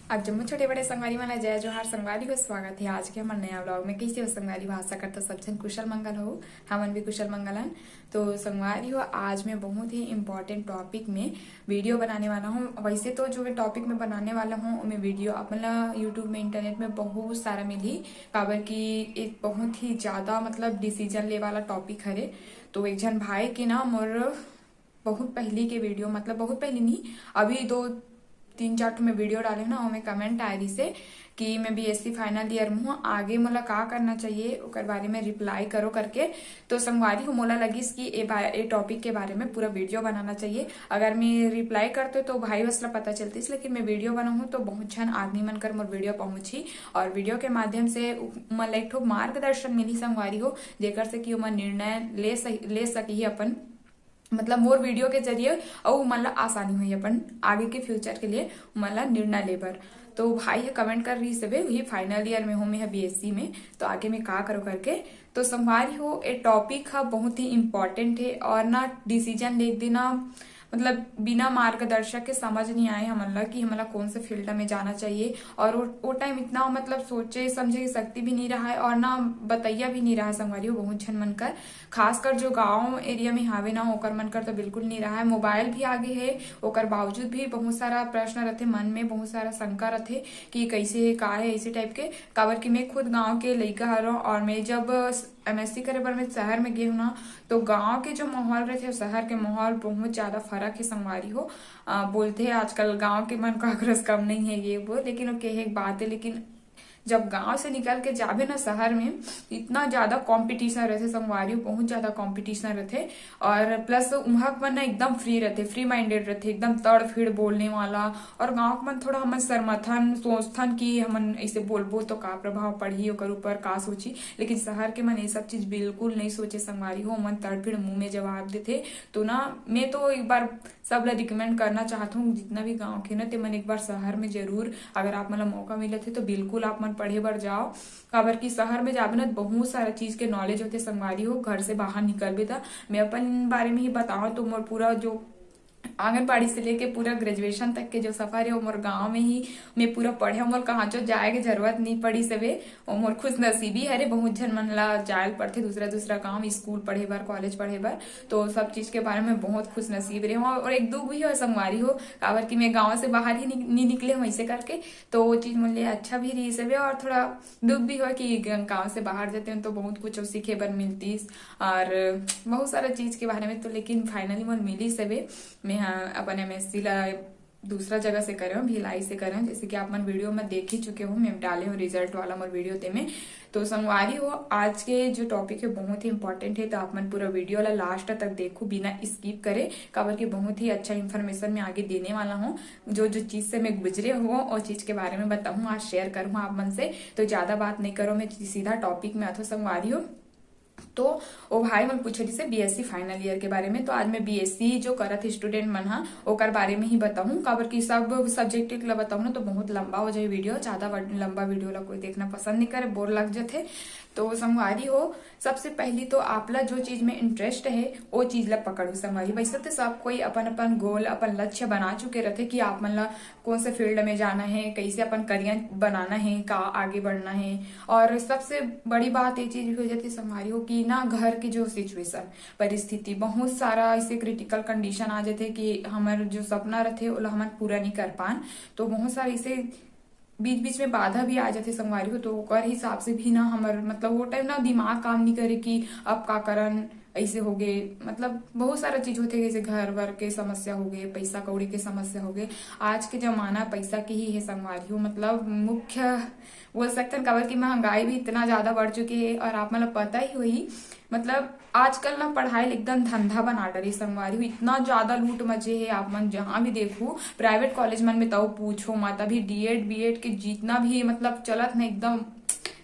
आज जम्मू छोटे बड़े संगवारी मन जय जोहार संगवारी हो स्वागत है आज के हमारे नया ब्लॉग में। कैसे हो संगवारी हो? आशा करता सब जन कुशल मंगल हो, हमन भी कुशल मंगल हन। तो संगवारी हो, आज मैं बहुत ही इम्पोर्टेंट टॉपिक में वीडियो बनाने वाला हूँ। वैसे तो जो मैं टॉपिक में बनाने वाला हूँ मैं वीडियो अपन यूट्यूब में इंटरनेट में बहुत सारा मिली, काबर की एक बहुत ही ज्यादा मतलब डिसीजन ले वाला टॉपिक हरे। तो एक जन भाई की ना मोर बहुत पहली के वीडियो, मतलब बहुत पहली नहीं, अभी 2-3-4 में वीडियो डाले ना, उनमें कमेंट आए रही से कि मैं बीएससी फाइनल ईयर में हूँ, आगे मोला का करना चाहिए ओकर बारे में रिप्लाई करो करके। तो संगवारी हो मोला लगिस कि ए टॉपिक के बारे में पूरा वीडियो बनाना चाहिए। अगर मैं रिप्लाई करते तो भाई वसला पता चलती, लेकिन मैं वीडियो बनाऊँ तो बहुत छन आदमी मन कर मोर वीडियो पहुंची और वीडियो के माध्यम से मन एक ठो मार्गदर्शन मिली संगवारी हो, जेकर से कि ओमन निर्णय ले सकी अपन, मतलब मोर वीडियो के जरिए और मतलब आसानी हुई अपन आगे के फ्यूचर के लिए मतलब निर्णय लेबर। तो भाई है कमेंट कर रही सबे वही फाइनल ईयर में हूँ मैं बीएससी में, तो आगे मैं का करो करके। तो संगवारी हो ए टॉपिक है बहुत ही इम्पोर्टेंट है और ना डिसीजन ले देना मतलब बिना मार्गदर्शक के समझ नहीं आए हमला कि हमला कौन से फील्ड में जाना चाहिए। और वो टाइम इतना मतलब सोचे समझे की शक्ति भी नहीं रहा है और ना बताइया भी नहीं रहा है संगवारी हो बहुत झन मन कर, खासकर जो गांव एरिया में हावे ना ओकर मन कर तो बिल्कुल नहीं रहा है। मोबाइल भी आगे है, ओकर बावजूद भी बहुत सारा प्रश्न रहते मन में, बहुत सारा शंका रहते कि कैसे है का है ऐसे टाइप के। काबर की मैं खुद गाँव के लड़का हरो और मैं जब एमएससी करे बर मैं शहर में गई हूँ ना, तो गांव के जो माहौल रहते शहर के माहौल बहुत ज्यादा फर्क है संगवारी हो। बोलते हैं आजकल गांव के मन का आक्रोश कम नहीं है ये वो, लेकिन वो कहे एक बात है, लेकिन जब गांव से निकल के जाबे ना शहर में इतना ज्यादा कंपटीशन रहते संगवारी, बहुत ज्यादा कंपटीशन रहते। और प्लस उमहक मन एकदम फ्री रहते, फ्री माइंडेड रहते, एकदम तड़ फिड़ बोलने वाला। और गांव मन थोड़ा हमन शर्मथन सोचथन कि हमन ऐसे बोलबो तो का प्रभाव पड़ी ओकर ऊपर का सोची, लेकिन शहर के मन ये सब चीज बिल्कुल नहीं सोचे संगवारी हो, मन तड़ फिड़ मुंह में जवाब देते। तो ना मैं तो एक बार सब ला रिकमेंड करना चाहता हूँ जितना भी गाँव के ना ते मन एक बार शहर में जरूर, अगर आप मतलब मौका मिले थे तो बिल्कुल आप मन पढ़े बर जाओ। काबर की शहर में जाबे ना बहुत सारा चीज के नॉलेज होते संगवारी हो, घर से बाहर निकलबे था। मैं अपन बारे में ही बताऊं तो मोर पूरा जो आंगनबाड़ी से लेके पूरा ग्रेजुएशन तक के जो सफर है वो मोर गाँव में ही मैं पूरा पढ़े, मोर कहाँ जो जाए के जरूरत नहीं पड़ी सबे। और मोर खुश नसीबी है रे, बहुत झन मन ला जायल पड़ते दूसरा गाँव स्कूल पढ़े बर कॉलेज पढ़े बर, तो सब चीज के बारे में बहुत खुश नसीब रहे हूँ। और एक दुख भी हो संगवारी हो, काबर की मैं गाँव से बाहर ही नहीं निकले हूँ ऐसे करके, तो वो चीज मुझे अच्छा भी रही सबे और थोड़ा दुख भी हो कि गाँव से बाहर जाते हैं तो बहुत कुछ सीखे बर मिलती और बहुत सारा चीज के बारे में। तो लेकिन फाइनली मन मिली सबे। मैं अपन एमएससी ला दूसरा जगह से करे हूँ, भिलाई से करे हूँ, जैसे कि आप मन वीडियो में देख ही चुके हो, मैं डाले हूँ रिजल्ट वाला मोर वीडियो ते में। तो संगवारी हो आज के जो टॉपिक है बहुत ही इंपॉर्टेंट है, तो आप मन पूरा वीडियो ला लास्ट तक देखो बिना स्किप करे, काबर की बहुत ही अच्छा इन्फॉर्मेशन मैं आगे देने वाला हूँ। जो जो चीज से मैं गुजरे हूँ और चीज के बारे में बताऊँ आज शेयर करूँ आप मन से। तो ज्यादा बात नहीं करो, मैं सीधा टॉपिक में आता संगवारी हो। तो ओ भाई मन पूछे से बीएससी फाइनल ईयर के बारे में, तो आज मैं बीएससी जो करत स्टूडेंट मन हा ओकर बारे में ही बताऊं, काबर की सब सब्जेक्ट ला बताऊं ना तो बहुत लंबा हो जाए वीडियो, ज्यादा लंबा वीडियो ला कोई देखना पसंद नहीं करे, बोर लग जाते। तो संगवारी हो सबसे पहली तो आपला जो चीज में इंटरेस्ट है वो चीज ला पकड़ो संगवारी। वैसे तो सब कोई अपन अपन गोल अपन लक्ष्य बना चुके रहते कि आप मन ला कौन से फील्ड में जाना है, कैसे अपन करियर बनाना है, का आगे बढ़ना है। और सबसे बड़ी बात ये चीज हो जाती संगवारी हो कि ना घर की जो सिचुएशन परिस्थिति बहुत सारा ऐसे क्रिटिकल कंडीशन आ जाते कि हमारे जो सपना रहते वो हम पूरा नहीं कर पान, तो बहुत सारे ऐसे बीच बीच में बाधा भी आ जाते संगवारी हो। तो ओकर हिसाब से भी ना हमार मतलब वो टाइम ना दिमाग काम नहीं करे कि अब का करन ऐसे हो गए, मतलब बहुत सारा चीज होते जैसे घर वर के समस्या हो गए, पैसा कौड़ी के समस्या हो गए। आज के जमाना पैसा की ही है संगवारी हो, मतलब मुख्य बोल सकते हैं, काबर की महंगाई भी इतना ज्यादा बढ़ चुकी है। और आप मतलब पता ही हुई मतलब आजकल ना पढ़ाई एकदम धंधा बना डरी संगवारी हो, इतना ज्यादा लूट मचे है। आप मन जहाँ भी देखो प्राइवेट कॉलेज मन में तो पूछो मत, अभी डीएड बीएड के जितना भी मतलब चलत ना एकदम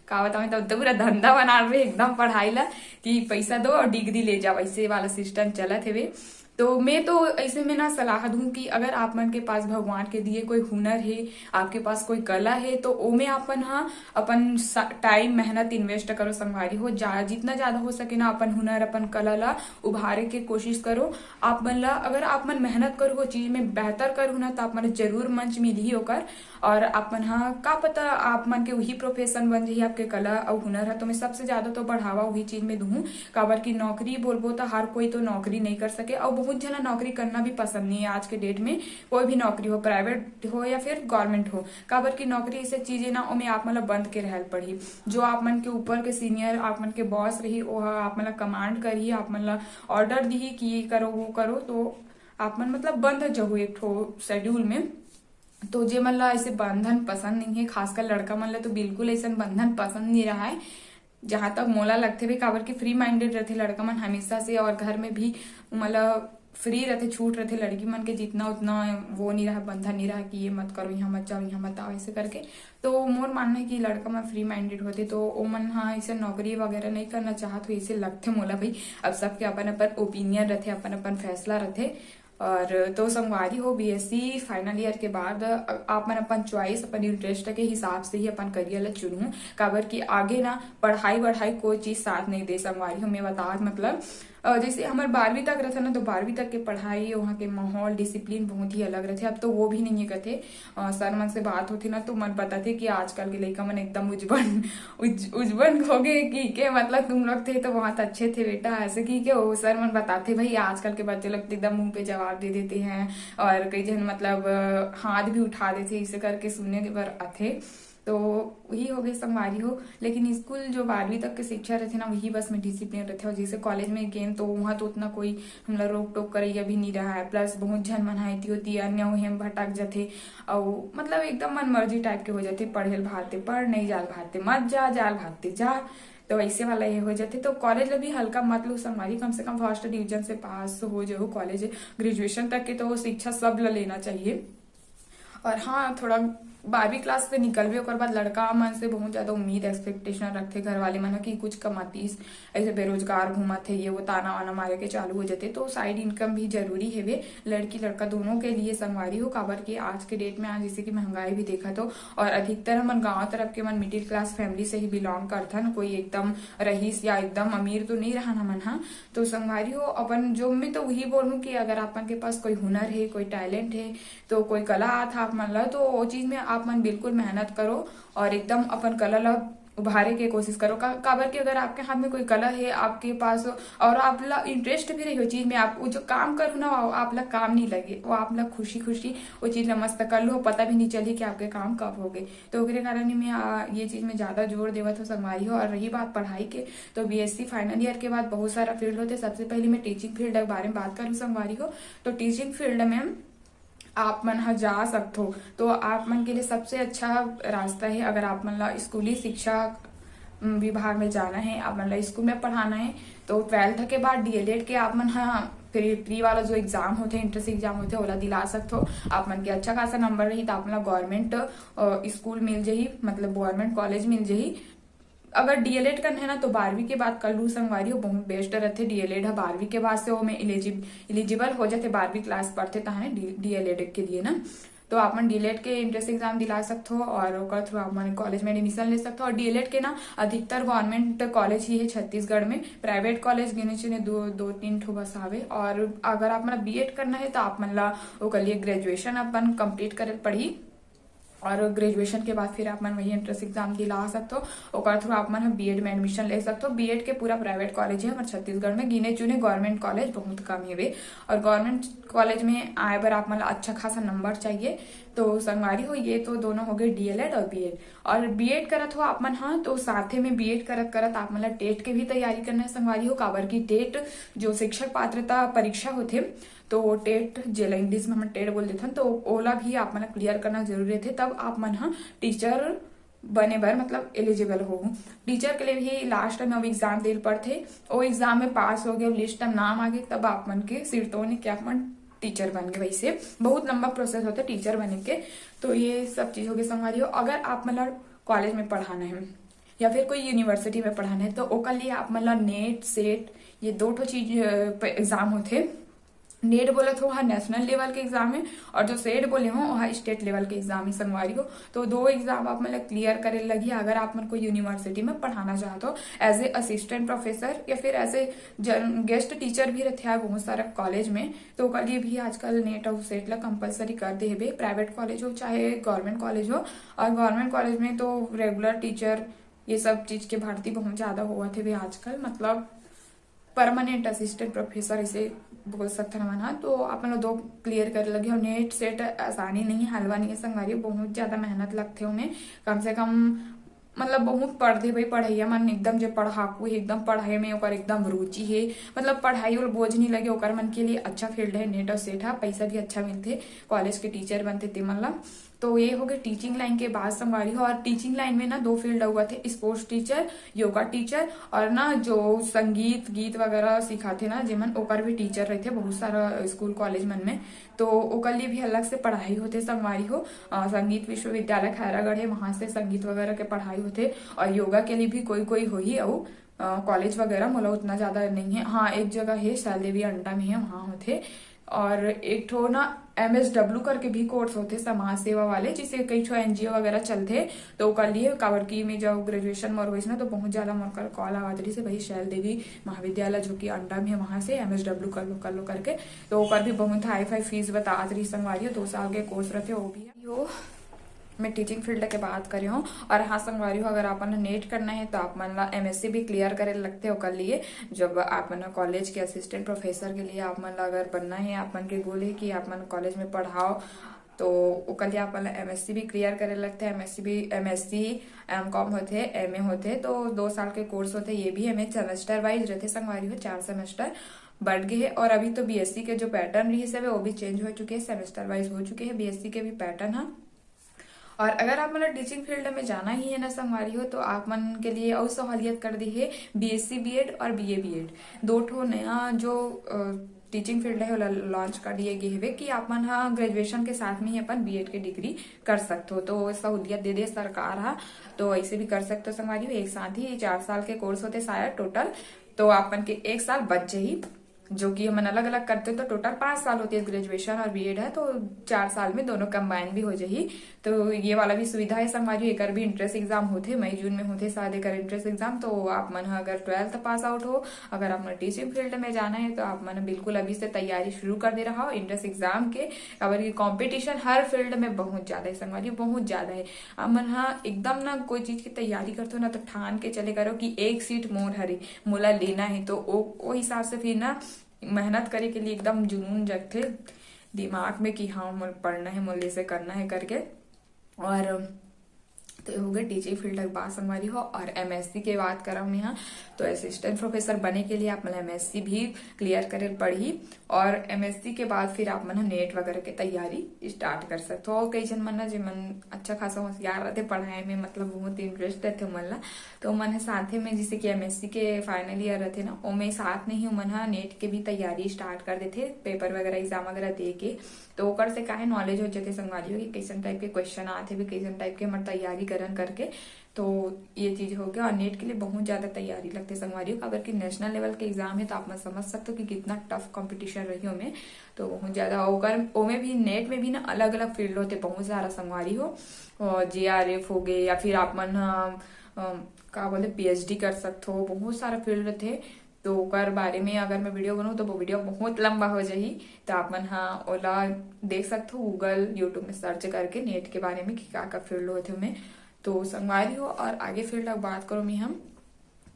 का बताऊं तो पूरा धंधा बना रहे एकदम पढ़ाई ला कि पैसा दो और डिग्री ले जाओ, ऐसे वाला सिस्टम चलत है। तो मैं तो ऐसे में ना सलाह दूं कि अगर आप मन के पास भगवान के दिए कोई हुनर है, आपके पास कोई कला है, तो ओमे अपन हाँ अपन टाइम मेहनत इन्वेस्ट करो संगवारी हो। जितना ज्यादा हो सके ना अपन हुनर अपन कला ला उभारे के कोशिश करो। आप मन ला अगर आप मन मेहनत करो वो चीज में बेहतर करो ना, तो आप मन जरूर मंच मिल ही होकर। और आप मन हाँ का पता आप मन के वही प्रोफेशन बन जाही, आपके कला और हुनर है तो मैं सबसे ज्यादा तो बढ़ावा वही चीज में दूं। काबर की नौकरी बोलबो तो हर कोई तो नौकरी नहीं कर सके, और बहुत जना नौकरी करना भी पसंद नहीं है आज के डेट में। कोई भी नौकरी हो, प्राइवेट हो या फिर गवर्नमेंट हो, काबर की नौकरी ऐसे चीज है ना उनमें आप मतलब बंद के रहल पड़ी। जो आप मन के ऊपर के सीनियर आप मन के बॉस रही वो आप मतलब कमांड करी, आप मतलब ऑर्डर दी कि ये करो वो करो, तो आप मन मतलब बंद जहो एक ठो शेड्यूल में। तो जे मन ला ऐसे बंधन पसंद नहीं है, खासकर लड़का मन ला तो बिल्कुल ऐसा बंधन पसंद नहीं रहा है। जहां तक मोला लगते भी काबर की फ्री माइंडेड रहते लड़का मन हमेशा से, और घर में भी मतलब फ्री रहते, छूट रहते लड़की मन के जितना उतना वो नहीं रहा, बंधन नहीं रहा कि ये मत करो, यहाँ मत जाओ, यहाँ मत आओ ऐसे करके। तो मोर मानना है कि लड़का मन फ्री माइंडेड होते तो ओ मन हाँ ऐसे नौकरी वगैरह नहीं करना चाहत हो, ऐसे लगते मोला भाई। अब सबके अपन अपन ओपिनियन रहते, अपन अपन फैसला रहते। और तो संगवारी हो बीएससी फाइनल ईयर के बाद आप मन अपन चॉइस अपन इंटरेस्ट के हिसाब से ही अपन करियर ला चुनू। काबर की आगे ना पढ़ाई बढ़ाई कोई चीज साथ नहीं दे संगवारी हो। मैं बता मतलब जैसे हमारे 12वीं तक रहता ना, तो 12वीं तक के पढ़ाई वहाँ के माहौल डिसिप्लिन बहुत ही अलग रहते। अब तो वो भी नहीं है कहते। सर मन से बात होती ना तो मन बताते कि आजकल के लड़का मन एकदम उजबन हो गए कि के मतलब तुम लोग थे तो बहुत अच्छे थे बेटा, ऐसे की के वो सर मन बताते भाई आजकल के बच्चे लोग एकदम मुंह पे जवाब दे देते हैं, और कई जन मतलब हाथ भी उठा देते, इसे करके सुनने के पर आते। तो वही हो गए संगवारी हो। लेकिन स्कूल जो 12वीं तक के शिक्षा रहते ना वही बस में डिसिप्लिन रहते, और जैसे कॉलेज में गेम तो वहाँ तो उतना कोई हमला रोक टोक करे भी नहीं रहा है। प्लस बहुत झन मनहाइती होती है, अन्य हम भटक जाते और मतलब एकदम मन मर्जी टाइप के हो जाते, पढ़े भाते पढ़ नहीं जाल भाते मत जा, जाल भाते जा, तो ऐसे वाला ये हो जाते। तो कॉलेज में भी हल्का मत लो संगवारी, कम से कम फर्स्ट डिवीजन से पास हो जो कॉलेज ग्रेजुएशन तक के तो शिक्षा सब लेना चाहिए। और हाँ थोड़ा 12वीं क्लास से निकलबे ओकर बाद लड़का मन से बहुत ज्यादा उम्मीद एक्सपेक्टेशन रखते घर वाले मन की कुछ कमातीस, ऐसे बेरोजगार घूमत है ये वो ताना वाना मारे के चालू हो जाते। तो साइड इनकम भी जरूरी है वे लड़की लड़का दोनों के लिए संगवारी हो। काबर की आज के डेट में आज जैसे कि महंगाई भी देखा तो, और अधिकतर मन गाँव तरफ के मन मिडिल क्लास फैमिली से ही बिलोंग करता न, कोई एकदम रईस या एकदम अमीर तो नहीं रहा ना मन। हाँ तो संगवारी हो अपन जो मैं तो वही बोलूँ कि अगर अपन के पास कोई हुनर है, कोई टैलेंट है, तो कोई कला आता आप मन ला, तो वो चीज में आप मन बिल्कुल मेहनत करो और एकदम अपन कला ला उभारे के कोशिश करो। काबर कि अगर आपके हाथ में कोई कला है आपके पास, और आप ला इंटरेस्ट भी रही हो चीज में, आप वो जो काम करो ना आप ला काम नहीं लगे, वो आप ला खुशी खुशी वो चीज ला मस्त कर लो, पता भी नहीं चली कि आपके काम कब हो गए। तो उसके कारण मैं ये चीज में ज्यादा जोर देवत हो संगवारी हो। और रही बात पढ़ाई के, तो बीएससी फाइनल ईयर के बाद बहुत सारा फील्ड होते। सबसे पहले मैं टीचिंग फील्ड के बारे में बात करूँ संगवारी हो, तो टीचिंग फील्ड में आप मन जा सकते हो। तो आप मन के लिए सबसे अच्छा रास्ता है, अगर आप मन ला स्कूली शिक्षा विभाग में जाना है, आप मन ला स्कूल में पढ़ाना है, तो 12th के बाद डीएलएड के आप मन प्री वाला जो एग्जाम होते हैं, इंट्रेंस एग्जाम होते हैं, ओला दिला सकते हो। आप मन के अच्छा खासा नंबर रही तो आप मन गवर्नमेंट स्कूल मिल जाही, मतलब गवर्नमेंट कॉलेज मिल जाही। अगर डीएलएड करना है ना तो 12वीं के बाद कर लू संगवारी हो, बहुत बेस्ट रहते। डीएलएड है 12वीं के बाद से वो में एलिजिबल हो जाते, 12वीं क्लास पढ़ते तहाने डीएलएड के लिए ना। तो आप मन डीएलएड के इंट्रेंस एग्जाम दिला सकते हो और ओकर थ्रू आप मन कॉलेज में एडमिशन ले सकते हो। और डीएलएड के ना अधिकतर गवर्नमेंट कॉलेज ही है छत्तीसगढ़ में, प्राइवेट कॉलेज गिने चुने दो तीन ठो बस आवे। और अगर आप मन बीएड करना है तो आप मन ला ओकर लिए ग्रेजुएशन अपन कंप्लीट करे पढ़ी, और ग्रेजुएशन के बाद फिर आप मन वही एंट्रेंस एग्जाम दिला सकते हो। ओकर थ्रू आप मन बीएड में एडमिशन ले सकते हो। बीएड के पूरा प्राइवेट कॉलेज है हमारे छत्तीसगढ़ में, गिने चुने गवर्नमेंट कॉलेज बहुत कम है वे। और गवर्नमेंट कॉलेज में आए बार आप मन अच्छा खासा नंबर चाहिए। तो संगवारी हो ये तो दोनों हो गए डीएलएड और बीएड। और बीएड करत हो आप मन हाँ तो साथे में बीएड करत करत आप मन टेट के भी तैयारी करना है संगवारी हो। काबर की टेट जो शिक्षक पात्रता परीक्षा होते, तो टेट जेला इंग्लिश में हम टेट बोल देते, तो ओला भी आप मन क्लियर करना जरूरी थे, तब आप मन टीचर बने बर मतलब एलिजिबल हो। टीचर के लिए भी लास्ट में अब एग्जाम दे पड़ते, वो एग्जाम में पास हो गए, लिस्ट में नाम आ गए, तब आप मन के सीट तो नहीं क्या आप मन टीचर बन गए। वैसे बहुत लंबा प्रोसेस होता है टीचर बने के। तो ये सब चीज हो गई संगवारी हो। अगर आप मतलब कॉलेज में पढ़ाना है या फिर कोई यूनिवर्सिटी में पढ़ाना है, तो ओकर लिए आप मतलब नेट सेट ये दो ठो चीज एग्जाम होते। नेट बोला तो वहाँ नेशनल लेवल के एग्जाम है, और जो सेट बोले हो वहाँ स्टेट लेवल के एग्जाम है संगवारी हो। तो दो एग्जाम आप मतलब क्लियर करे लगी अगर आप मन को यूनिवर्सिटी में पढ़ाना चाहते हो एज ए असिस्टेंट प्रोफेसर या फिर एज ए गेस्ट टीचर भी रहते हैं बहुत सारे कॉलेज में। तो कल भी आजकल नेट और सेट ला कंपलसरी कर दे है प्राइवेट कॉलेज हो चाहे गवर्नमेंट कॉलेज हो। और गवर्नमेंट कॉलेज में तो रेगुलर टीचर ये सब चीज के भर्ती बहुत ज्यादा हुआ थे भी आजकल, मतलब परमानेंट असिस्टेंट प्रोफेसर इसे बोल सकते हैं ना। तो आप लोग दो क्लियर कर लगे और नेट सेट आसानी नहीं है, हलवा नहीं है संगवारी, बहुत ज्यादा मेहनत लगते उन्हें। कम से कम मतलब बहुत पढ़ते भाई पढ़ाइया मन एकदम जो पढ़ाकू है एकदम पढ़ाई में ओकर एकदम रुचि है, मतलब पढ़ाई और बोझ नहीं लगे ओकर मन के लिए अच्छा फील्ड है नेट और सेट है। पैसा भी अच्छा मिलते, कॉलेज के टीचर बनते थे मतलब। तो ये हो गए टीचिंग लाइन के बाद संगवारी हो। और टीचिंग लाइन में ना दो फील्ड हुआ थे, स्पोर्ट्स टीचर, योगा टीचर, और ना जो संगीत गीत वगैरह सिखाते ना जिमन ओकर भी टीचर रहते बहुत सारा स्कूल कॉलेज मन में। तो ओकर लिए भी अलग से पढ़ाई होते संगवारी हो। संगीत विश्वविद्यालय खैरागढ़ है, वहां से संगीत वगैरह के पढ़ाई होते। और योगा के लिए भी कोई हो ही और कॉलेज वगैरह मोला उतना ज्यादा नहीं है। हाँ एक जगह है शैलदेवी अंडा में है वहां होते। और एक ठो ना MSW करके भी कोर्स होते समाज सेवा वाले, जिसे कई ठो NGO वगैरह चलते। तो कर लिए काबर की में जब ग्रेजुएशन मोर हुई ना तो बहुत ज्यादा मोर कॉल आवाज रही से भाई शैल देवी महाविद्यालय जो कि अंडा में है वहां से MSW कर लो करके। तो ओकर भी बहुत हाई फाई फीस बता रही संगवारी हो, 2 साल के कोर्स रहते वो भी है। मैं टीचिंग फील्ड के बात कर रही हूँ। और हाँ संगवारी हो अगर आपने नेट करना है तो आप मन MSc भी क्लियर करे लगते हो कर लिए। जब आप मन कॉलेज के असिस्टेंट प्रोफेसर के लिए आप मन अगर बनना है, आप मन के गोल है कि आप मन कॉलेज में पढ़ाओ, तो कल आप MSc भी क्लियर करे लगते हैं। MSc MCOM होते, MA होते, तो 2 साल के कोर्स होते। ये भी हमें सेमेस्टर वाइज रहते संगवारी हो, 4 सेमेस्टर बढ़ गए हैं। और अभी तो BSc के जो पैटर्न रही है वो भी चेंज हो चुके हैं, सेमेस्टर वाइज हो चुके हैं BSc के भी पैटर्न है। और अगर आप मतलब टीचिंग फील्ड में जाना ही है ना संगवारी हो तो आप मन के लिए और सहूलियत कर दी है BSc BEd और BA BEd, दो ठो नया जो टीचिंग फील्ड है लॉन्च कर दिए गए है कि आप मन हाँ ग्रेजुएशन के साथ में ही अपन BEd की डिग्री कर सकते हो। तो सहूलियत दे दे सरकार हा, तो ऐसे भी कर सकते हो संगवारी हो। एक साथ ही 4 साल के कोर्स होते शायद टोटल, तो अपन के 1 साल बच ही, जो कि हम अलग अलग करते तो टोटल 5 साल होती है ग्रेजुएशन और BEd है, तो 4 साल में दोनों कंबाइन भी हो जाही। तो ये वाला भी सुविधा है संगवारी। एक भी इंट्रेंस एग्जाम होते मई जून में होते शायद एक इंट्रेंस एग्जाम। तो आप मन अगर 12th पास आउट हो, अगर आप मन टीचिंग फील्ड में जाना है तो आप मन बिल्कुल अभी से तैयारी शुरू कर दे रहा हो इंट्रेंस एग्जाम के। अगर ये कॉम्पिटिशन हर फील्ड में बहुत ज्यादा है संगवारी, बहुत ज्यादा है। आप मन हाँ एकदम ना कोई चीज की तैयारी करते हो ना तो ठान के चले करो कि 1 सीट मोर हरी मोला लेना है, तो वो हिसाब से फिर ना मेहनत करे के लिए एकदम जुनून जगते दिमाग में कि हाँ मुझे पढ़ना है, मुझे से करना है करके। और तो हो गए टीचिंग फील्ड की बात संगवारी हो। और MSc के बात करा मैं यहाँ, तो असिस्टेंट प्रोफेसर बने के लिए आप मतलब MSc भी क्लियर करे पढ़ी। और MSc के बाद फिर आप मन नेट वगैरह की तैयारी स्टार्ट कर सकते हो। और कई जन मन जो मन अच्छा खासा होशियार रहते पढ़ाई में, मतलब बहुत इंटरेस्ट रहते मन ला, तो मन साथे में जैसे कि MSc के फाइनल ईयर रहते ना ओमे साथ में ही मन नेट के भी तैयारी स्टार्ट कर देते, पेपर वगैरह एग्जाम वगैरह दे के। तो ओकर से काहे नॉलेज हो जाते संगवारी हो कि कैसन टाइप के क्वेश्चन आते भी, कैसन टाइप के मतलब तैयारी करके। तो ये चीज हो गया। और नेट के लिए बहुत ज्यादा तैयारी लगती संगवारी हो, अगर कि नेशनल लेवल के एग्जाम है तो आप समझ सकते हो कि कितना टफ कंपटीशन रही हो में। तो बहुत ज्यादा होकर ओमे भी नेट में भी ना अलग अलग फील्ड होते बहुत सारा संगवारी हो। और JRF हो गए या फिर आप मन का बोले PhD कर सकते हो, बहुत सारा फील्ड थे। तो ओकर बारे में अगर मैं वीडियो बनाऊँ तो वो वीडियो बहुत लंबा हो जाही, तो आप मन हाँ ओला देख सकते हो गूगल यूट्यूब में सर्च करके नेट के बारे में कि क्या फील्ड होते में। तो संगवारी हो। और आगे फील्ड की बात करो मैं हम,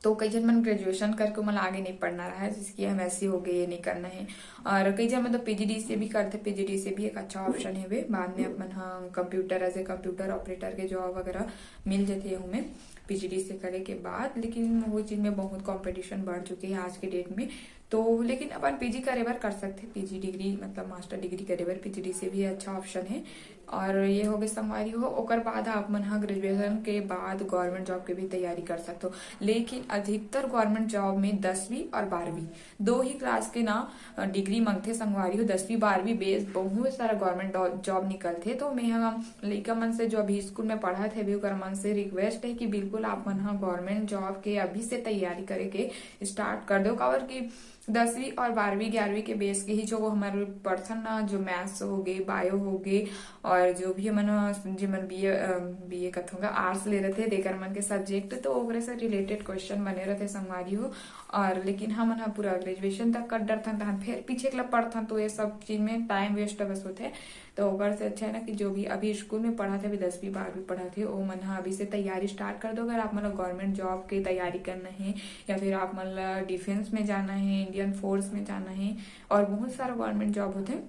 तो कई जन मन ग्रेजुएशन करके मतलब आगे नहीं पढ़ना रहा है, जिसकी MSc हो गई ये नहीं करना है। और कई जन मतलब PGD से भी करते, PGD से भी एक अच्छा ऑप्शन है वे। बाद में अपन हाँ computer as a computer operator के जॉब वगैरह मिल जाते हैं हमें PGD से करे के बाद। लेकिन वो चीज में बहुत कंपटीशन बढ़ चुकी है आज के डेट में। तो लेकिन अपन PG करे बार कर सकते हैं, PG डिग्री मतलब मास्टर डिग्री करे बार PGD से भी अच्छा ऑप्शन है। और ये हो गए संगवारी हो। ओकर बाद आप मन हाँ ग्रेजुएशन के बाद गवर्नमेंट जॉब की भी तैयारी कर सकते हो। लेकिन अधिकतर गवर्नमेंट जॉब में 10वीं और 12वीं दो ही क्लास के ना डिग्री मांगते संगवारी हो। 10वीं 12वीं बेस बहुत सारा गवर्नमेंट जॉब निकलते। तो मैं हम लड़का मन से जो अभी स्कूल में पढ़ा थे भी ओकर मन से रिक्वेस्ट है कि बिल्कुल आप मन हाँ गवर्नमेंट जॉब के अभी से तैयारी करे के स्टार्ट कर दो। काबर की 10वीं और 12वीं 11वीं के बेस के ही जो हमारे पढ़थन ना, जो मैथ्स हो गए, बायो हो गए, और जो भी मन जिमन बीए कथ होगा आर्ट्स ले रहे थे देकर मन के सब्जेक्ट, तो ओकरे से रिलेटेड क्वेश्चन बने रहते संगवारी हो। और लेकिन हम पूरा ग्रेजुएशन तक कर डरथन, तहन फिर पीछे के पढ़थन, तो ये सब चीज में टाइम वेस्ट बस होते। तो ओकर से अच्छा है ना कि जो भी अभी स्कूल में पढ़ा थे, अभी 10वीं 12वीं पढ़ा थे, वो मन अभी से तैयारी स्टार्ट कर दो। अगर आप मतलब गवर्नमेंट जॉब की तैयारी करना है, या फिर आप मतलब डिफेंस में जाना है, इंडियन फोर्स में जाना है, और बहुत सारा गवर्नमेंट जॉब होते हैं,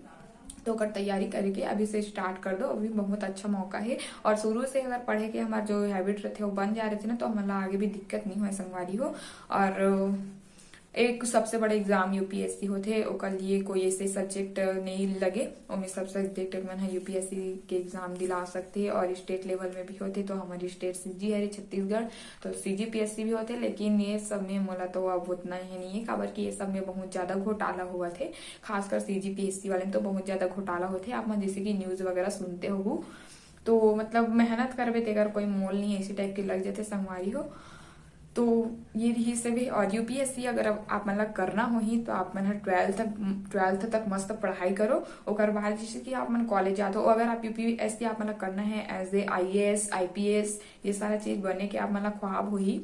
तो अगर तैयारी करके अभी से स्टार्ट कर दो, अभी बहुत अच्छा मौका है। और शुरू से अगर पढ़े के हमारे जो हैबिट रहते वो बन जा रहे थे ना, तो हमारा आगे भी दिक्कत नहीं हो संगवारी हो। और एक सबसे बड़े एग्जाम यूपीएससी होते, ओकर लिए कोई ऐसे सब्जेक्ट नहीं लगे, उनमें सब सब्जेक्ट मन है यूपीएससी के एग्जाम दिला सकते हैं। और स्टेट लेवल में भी होते, तो हमारी स्टेट सीजी है छत्तीसगढ़, तो सीजीपीएससी भी होते। लेकिन ये सब में मोला तो अब उतना ही नहीं है, काबर की ये सब में बहुत ज्यादा घोटाला हुआ थे, खासकर सीजीपीएससी वाले में तो बहुत ज्यादा घोटाला होते। आप जैसे की न्यूज वगैरह सुनते हो, तो मतलब मेहनत करबे तेकर कोई मोल नहीं, ऐसी टाइप के लग जाते संगवारी हो। तो ये रही से भी। और यूपीएससी अगर आप मतलब करना हो ही, तो आप मन 12th तक मस्त पढ़ाई करो। ओकर बाद जैसे कि आप मन कॉलेज जाते हो, अगर आप यूपीएससी आप मतलब करना है एज ए आईएएस आईपीएस ये सारा चीज बने के आप मतलब ख्वाब हो ही,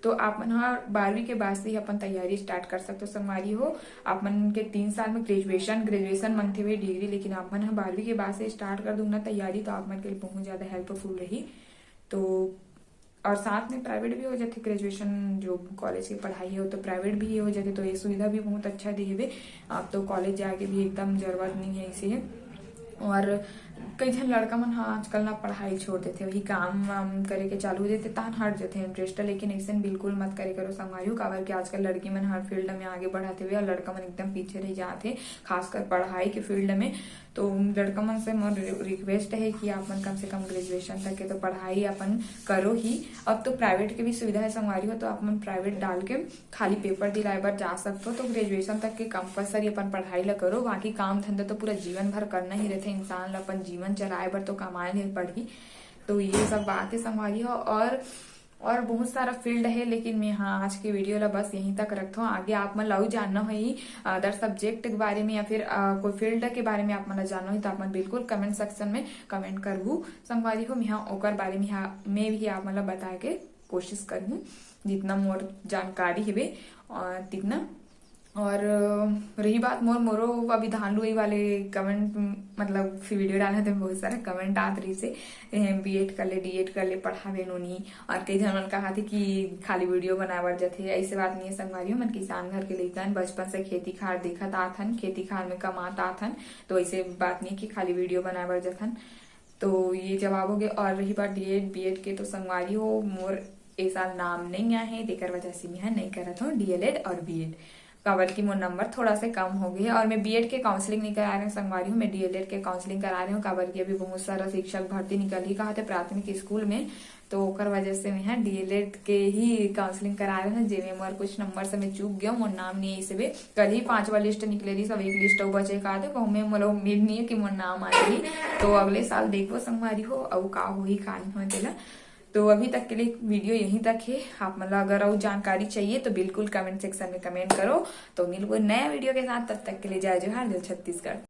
तो आप मन 12वीं के बाद से ही अपन तैयारी स्टार्ट कर सकते हो संगवारी हो। आप मन के 3 साल में ग्रेजुएशन मन थे हुए डिग्री, लेकिन आप मन 12वीं के बाद से स्टार्ट कर दूंगा तैयारी, तो आप मन के लिए बहुत ज्यादा हेल्पफुल रही। तो और साथ में प्राइवेट भी हो जाते, ग्रेजुएशन जो कॉलेज की पढ़ाई है वो तो प्राइवेट भी हो जाते, तो ये सुविधा भी बहुत अच्छा दी है। आप तो कॉलेज जाके भी एकदम जरूरत नहीं है इसे। और कई जन लड़का मन आजकल ना पढ़ाई छोड़ देते, वही काम वाम करे के चालू हो देते, तान हट जाते इंटरेस्ट। लेकिन ऐसे बिल्कुल मत करे करो संगवारी हो, काबर कि आजकल लड़की मन हर फील्ड में आगे बढ़ाते हुए, और लड़का मन एकदम पीछे रह जाते, खासकर पढ़ाई के फील्ड में। तो लड़का मन से मोर रिक्वेस्ट है कि आप मन कम से कम ग्रेजुएशन तक के तो पढ़ाई अपन करो ही। अब तो प्राइवेट के भी सुविधा है संगवारी हो, तो आप मन प्राइवेट डाल के खाली पेपर दिलाए बार जा सकते हो। तो ग्रेजुएशन तक के कंपल्सरी अपन पढ़ाई ला करो, बाकी काम धंधा तो पूरा जीवन भर करना ही रहते इंसान ला, अपन जीवन चलाए बर तो कमाए नहीं पड़ी। तो ये सब बात है संगवारी हो। और बहुत सारा फील्ड है, लेकिन मैं आज के वीडियो ला बस यहीं तक रखता हूँ। आगे आप मन लाऊ जानना हो अदर सब्जेक्ट के बारे में, या फिर कोई फील्ड के बारे में आप मन जानना हो, तो आप मन बिल्कुल कमेंट सेक्शन में कमेंट करबू संगवारी हो। मैं ओकर बारे में मैं भी आप मतलब बताए के कोशिश करूँ, जितना मोर जानकारी है तितना। और रही बात मोरो अभी धान लुई वाले कमेंट, मतलब वीडियो डालने तो बहुत सारे कमेंट आते रही से बीएड कर ले डीएड कर ले पढ़ावे नोनी। और कई जन मन कहा थे कि खाली वीडियो बनावर जाते, ऐसे बात नहीं है संगवारी हो। मन किसान घर के लइकन बचपन से खेती खार देखत आथन, खेती खार में कमात आथन, तो ऐसे बात नहीं कि खाली वीडियो बनावर जाथन। तो ये जवाब हो गए। और रही बात डीएड बीएड के, तो संगवारी हो मोर ए साल नाम नहीं आए है, देकर वजह से मैं नहीं करत हूँ डीएलएड और बीएड, काबर की मोर नंबर थोड़ा से कम हो गए। और मैं बीएड के काउंसलिंग नहीं करा रही हूँ संगवारी हूँ, मैं डीएलएड के काउंसलिंग करा रही हूँ, काबर की अभी बहुत सारा शिक्षक भर्ती निकल ही कहा थे प्राथमिक स्कूल में, तो ओकर वजह से मैं डीएलएड के ही काउंसलिंग करा रहे हैं। जेमे मोर कुछ नंबर से मैं चूक गया, मोर नाम नहीं है। कल ही 5वां लिस्ट निकले रही, सब एक लिस्ट बचे का थे, कहूँ मोला उम्मीद नहीं है कि मोर नाम आएगी। तो अगले साल देखो संगवारी हो अब का हो ही का नहीं हो तेला। तो अभी तक के लिए वीडियो यहीं तक है। आप मतलब अगर और जानकारी चाहिए तो बिल्कुल कमेंट सेक्शन में कमेंट करो। तो मिलूंगा नया वीडियो के साथ, तब तक के लिए जय जोहार, जय छत्तीसगढ़।